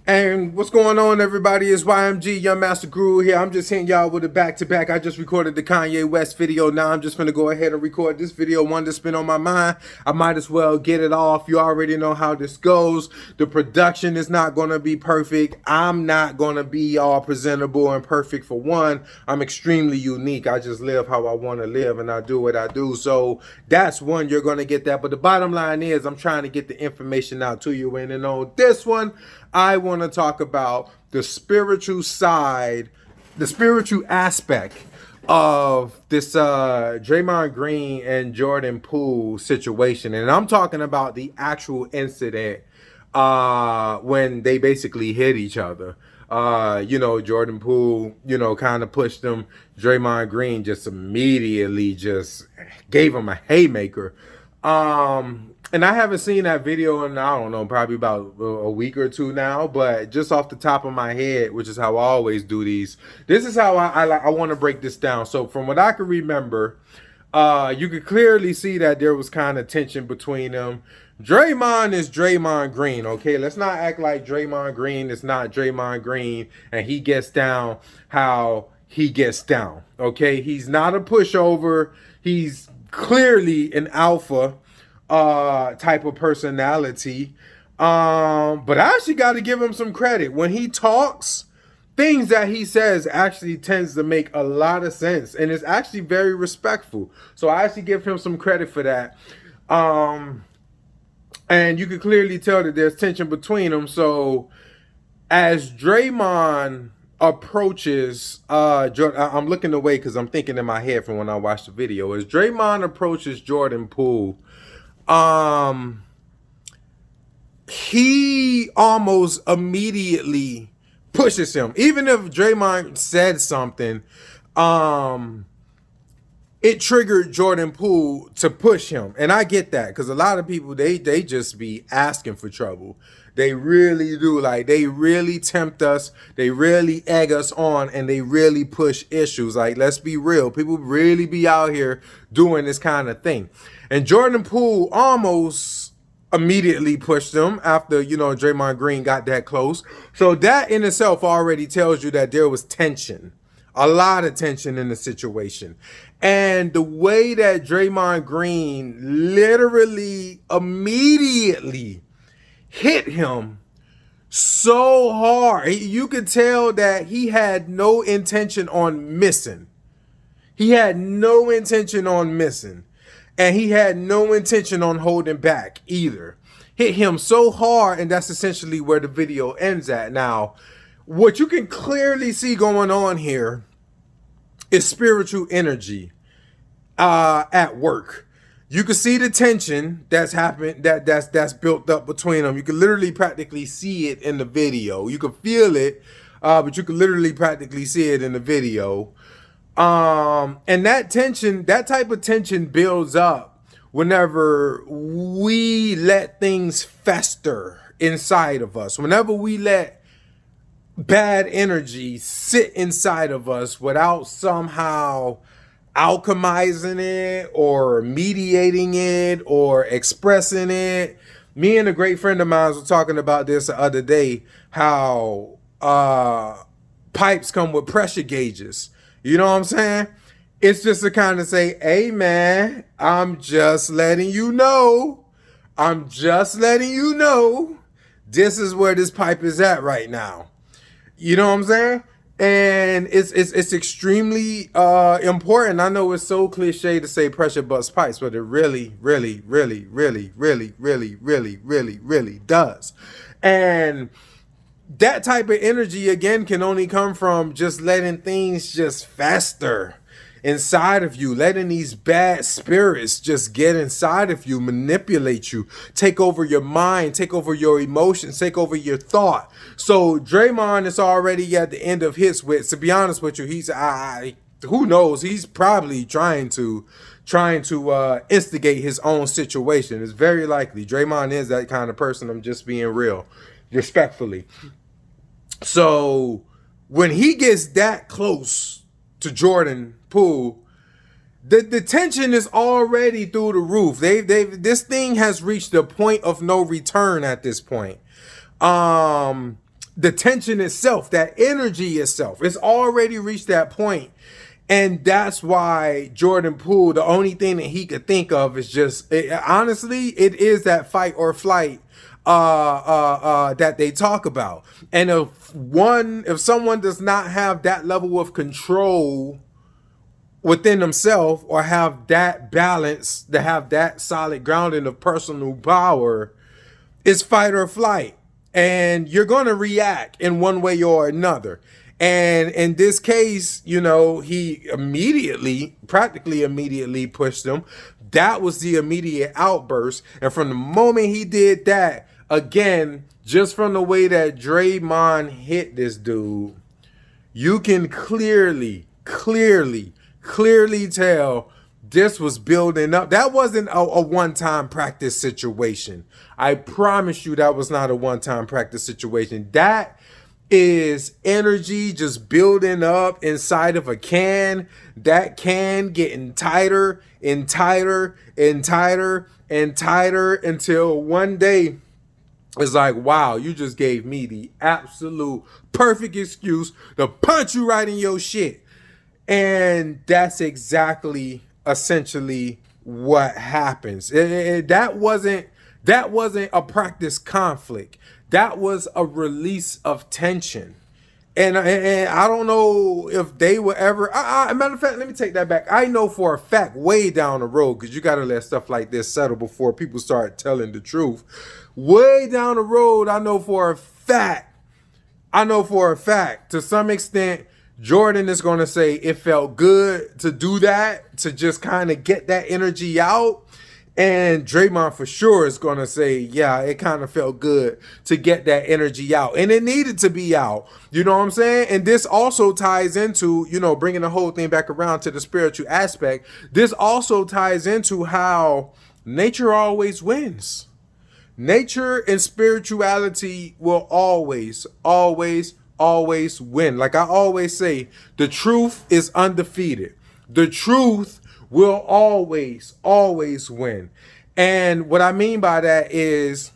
And what's going on, everybody? It's YMG, Young Master Guru here. I'm just hitting y'all with a back-to-back. I just recorded the Kanye West video. Now I'm just going to go ahead and record this video. One that's been on my mind. I might as well get it off. You already know how this goes. The production is not going to be perfect. I'm not going to be all presentable and perfect for one. I'm extremely unique. I just live how I want to live and I do what I do. So that's one, you're going to get that. But the bottom line is I'm trying to get the information out to you. And on this one, I want to talk about the spiritual side, the spiritual aspect of this Draymond Green and Jordan Poole situation. And I'm talking about the actual incident when they basically hit each other. Jordan Poole, kind of pushed him. Draymond Green just immediately just gave him a haymaker. And I haven't seen that video in, I don't know, probably about a week or two now, but just off the top of my head, which is how I always do these, this is how I want to break this down. So from what I can remember, you could clearly see that there was kind of tension between them. Draymond is Draymond Green, okay? Let's not act like Draymond Green is not Draymond Green and he gets down how he gets down, okay? He's not a pushover. He's clearly an alpha type of personality. But I actually got to give him some credit. When he talks, things that he says actually tends to make a lot of sense. And it's actually very respectful. So I actually give him some credit for that. And you can clearly tell that there's tension between them. So as Draymond approaches Jordan, I'm looking away because I'm thinking in my head from when I watched the video. As Draymond approaches Jordan Poole, he almost immediately pushes him. Even if Draymond said something, it triggered Jordan Poole to push him. And I get that because a lot of people, they just be asking for trouble. They really do. Like, they really tempt us. They really egg us on and they really push issues. Like, let's be real. People really be out here doing this kind of thing. And Jordan Poole almost immediately pushed him after, Draymond Green got that close. So that in itself already tells you that there was tension. A lot of tension in the situation. And the way that Draymond Green literally immediately hit him so hard, you could tell that he had no intention on missing. He had no intention on missing. And he had no intention on holding back either. Hit him so hard, and that's essentially where the video ends at. Now, what you can clearly see going on here is spiritual energy at work. You can see the tension that's happened, that's built up between them. You can literally practically see it in the video. You can feel it, but you can literally practically see it in the video. And that tension, that type of tension builds up whenever we let things fester inside of us. Whenever we let bad energy sit inside of us without somehow alchemizing it or mediating it or expressing it. Me and a great friend of mine were talking about this the other day, how pipes come with pressure gauges. You know what I'm saying? It's just to kind of say, hey, man, I'm just letting you know. I'm just letting you know this is where this pipe is at right now. You know what I'm saying? And it's extremely important. I know it's so cliche to say pressure busts pipes, but it really, really, really, really, really, really, really, really, really does. And that type of energy, again, can only come from just letting things just fester inside of you, letting these bad spirits just get inside of you, manipulate you, take over your mind, take over your emotions, take over your thought. So Draymond is already at the end of his wits. To be honest with you, he's who knows? He's probably trying to instigate his own situation. It's very likely. Draymond is that kind of person. I'm just being real, respectfully. So when he gets that close to Jordan Poole, the tension is already through the roof. This thing has reached the point of no return at this point. the tension itself, that energy itself, it's already reached that point. And that's why Jordan Poole, the only thing that he could think of is just, honestly, it is that fight or flight that they talk about. And if someone does not have that level of control within themselves, or have that balance, to have that solid grounding of personal power, it's fight or flight. And you're going to react in one way or another. And in this case, he practically immediately pushed him. That was the immediate outburst. And from the moment he did that, again, just from the way that Draymond hit this dude, you can clearly tell this was building up. That wasn't a one-time practice situation. I promise you that was not a one-time practice situation. That is energy just building up inside of a can. That can getting tighter and tighter and tighter and tighter until one day it's like, wow, you just gave me the absolute perfect excuse to punch you right in your shit. And that's exactly, essentially, what happens. That wasn't a practice conflict. That was a release of tension. And I don't know if they will ever. Matter of fact, let me take that back. I know for a fact, way down the road, because you got to let stuff like this settle before people start telling the truth. Way down the road, I know for a fact, to some extent, Jordan is going to say it felt good to do that, to just kind of get that energy out. And Draymond for sure is going to say, yeah, it kind of felt good to get that energy out. And it needed to be out. You know what I'm saying? And this also ties into, bringing the whole thing back around to the spiritual aspect. This also ties into how nature always wins. Nature and spirituality will always win. Like I always say, the truth is undefeated. The truth will always win. And what I mean by that is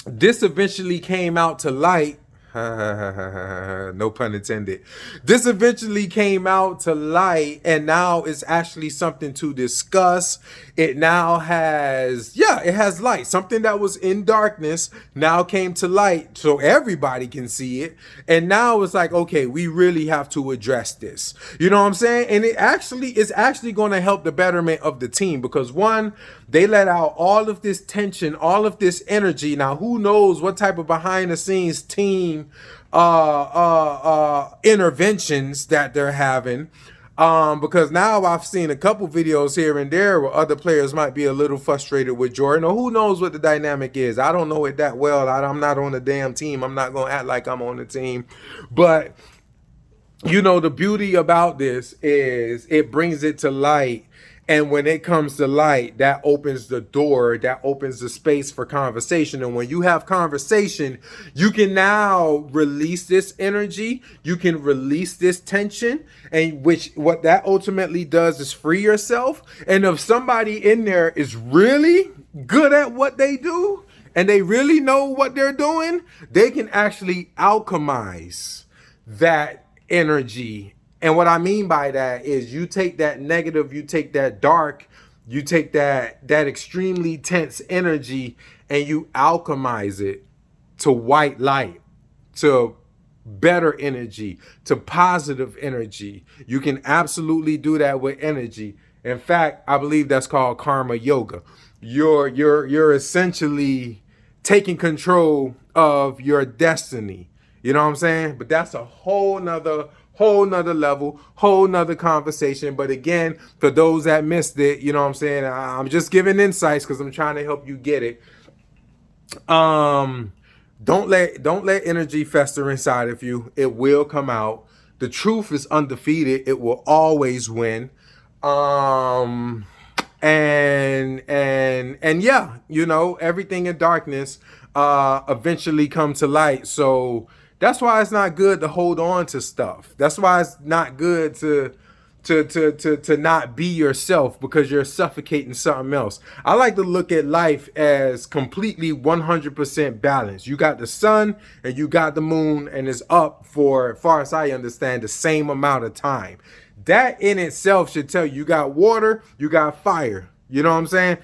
this eventually came out to light. No pun intended. This eventually came out to light, and now it's actually something to discuss. It now has, it has light. Something that was in darkness now came to light so everybody can see it. And now it's like, okay, we really have to address this. You know what I'm saying? And it actually is actually going to help the betterment of the team, because one, they let out all of this tension, all of this energy. Now, who knows what type of behind the scenes team interventions that they're having. Because now I've seen a couple videos here and there where other players might be a little frustrated with Jordan, or who knows what the dynamic is. I don't know it that well. I'm not on the damn team. I'm not going to act like I'm on the team. But, the beauty about this is it brings it to light. And when it comes to light, that opens the door, that opens the space for conversation. And when you have conversation, you can now release this energy. You can release this tension. And what that ultimately does is free yourself. And if somebody in there is really good at what they do, and they really know what they're doing, they can actually alchemize that energy. And what I mean by that is you take that negative, you take that dark, you take that extremely tense energy, and you alchemize it to white light, to better energy, to positive energy. You can absolutely do that with energy. In fact, I believe that's called karma yoga. You're essentially taking control of your destiny. You know what I'm saying? But that's a whole nother level, whole nother conversation. But again, for those that missed it, you know what I'm saying, I'm just giving insights because I'm trying to help you get it. Don't let energy fester inside of you. It will come out. The truth is undefeated. It will always win. And yeah, everything in darkness eventually come to light. So that's why it's not good to hold on to stuff. That's why it's not good to to not be yourself because you're suffocating something else. I like to look at life as completely 100% balanced. You got the sun and you got the moon, and it's up for, as far as I understand, the same amount of time. That in itself should tell you you got water, you got fire. You know what I'm saying?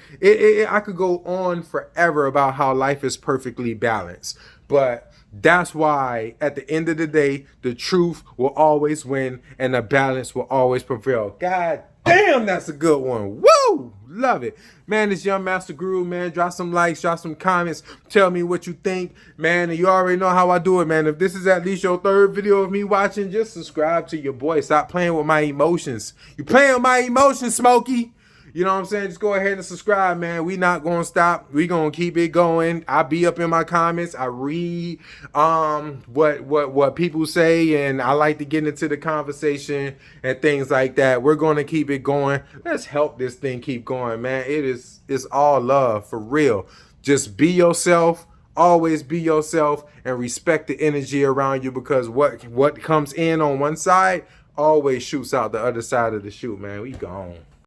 I could go on forever about how life is perfectly balanced, but that's why at the end of the day, the truth will always win and the balance will always prevail. God damn, that's a good one. Woo! Love it. Man, this Young Master Guru, man. Drop some likes, drop some comments. Tell me what you think, man. And you already know how I do it, man. If this is at least your third video of me watching, just subscribe to your boy. Stop playing with my emotions. You playing with my emotions, Smokey. You know what I'm saying? Just go ahead and subscribe, man. We not going to stop. We going to keep it going. I be up in my comments. I read what people say, and I like to get into the conversation and things like that. We're going to keep it going. Let's help this thing keep going, man. It's all love, for real. Just be yourself. Always be yourself and respect the energy around you, because what comes in on one side always shoots out the other side of the chute, man. We gone.